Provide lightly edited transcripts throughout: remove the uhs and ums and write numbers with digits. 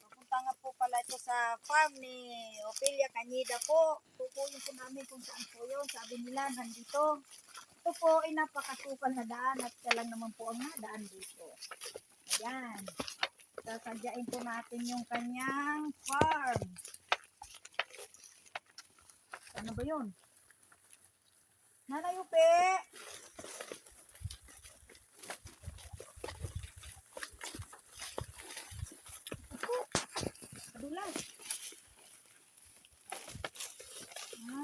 Papunta nga po pala ito sa farm ni Ofelia Cañeda po. Tutuyin po namin kung saan po yun. Sabi nila, nandito. Ito po ay napakasukal na daan at siya lang naman po ang nadaan dito. Ayan. Sasadyain po natin yung kanyang farm. Ano ba yun? Nanay Upe! Dulas.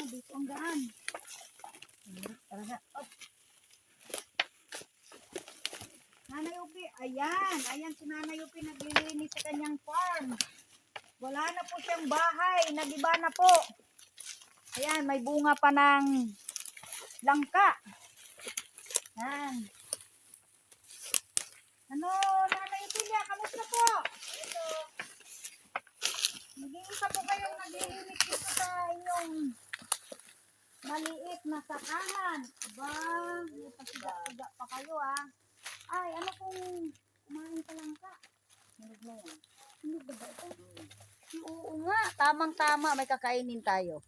Dito ang daan. Talaga. Oh. Nanay Upi, ayan. Ayan si Nanay Upi naglilinis sa kanyang farm. Wala na po siyang bahay. Nagiba na po. Ayan, may bunga pa ng langka. Ayan. Ano, Nanay Upi, kamusta po? Ito. Nag-iisa po kayong naglilinis dito sa inyong maliit na sakahan. Aba, may pasiga-siga pa kayo Ay, ano kung kumain ka lang ka? Hinog na yan. Hinog ba ito? Oo nga, tamang-tama, may kakainin tayo.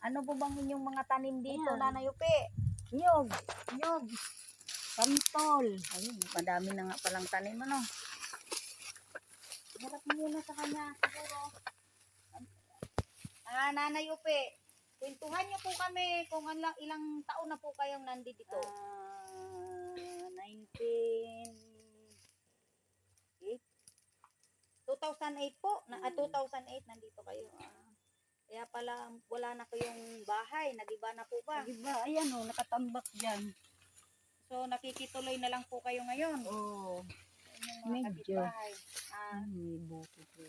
Ano po bang inyong mga tanim dito, Nanay Upi? Nyog. Santol. Ayun, madami na nga palang tanim, Harap muna sa kanya, siguro. Nanay Upi, kwentuhan niyo po kami kung ilang taon na po kayong nandito. 2008 po. 2008 nandito kayo. Kaya pala wala na kayong bahay. Nagiba na po ba? Nagiba. Ayan nakatambak dyan. So nakikituloy na lang po kayo ngayon? Oo. Mga Medyo. kapitbahay. May buko po.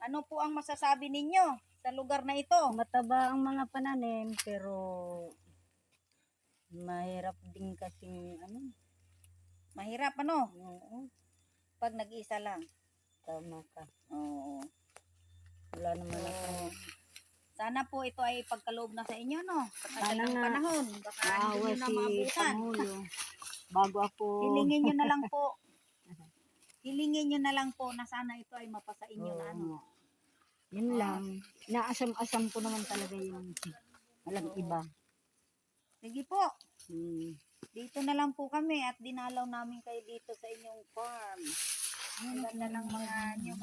Ano po ang masasabi ninyo sa lugar na ito? Mataba ang mga pananim pero mahirap din kasing Mahirap Oo. Pag nag-isa lang. Tama ka. Oo. Wala naman ako. Sana po ito ay pagkaloob na sa inyo, Sa Sana kanilang nga. panahon. Baka hindi nyo na maabutan. Pangulo. Bago ako. Hilingin nyo na lang po. Hilingin nyo na lang po na sana ito ay mapasa inyo na Yun lang. Naasam-asam ko naman talaga yung walang iba. Sige po. Hmm. Dito na lang po kami at dinalaw namin kayo dito sa inyong farm. Ang ganda ng mga nyo,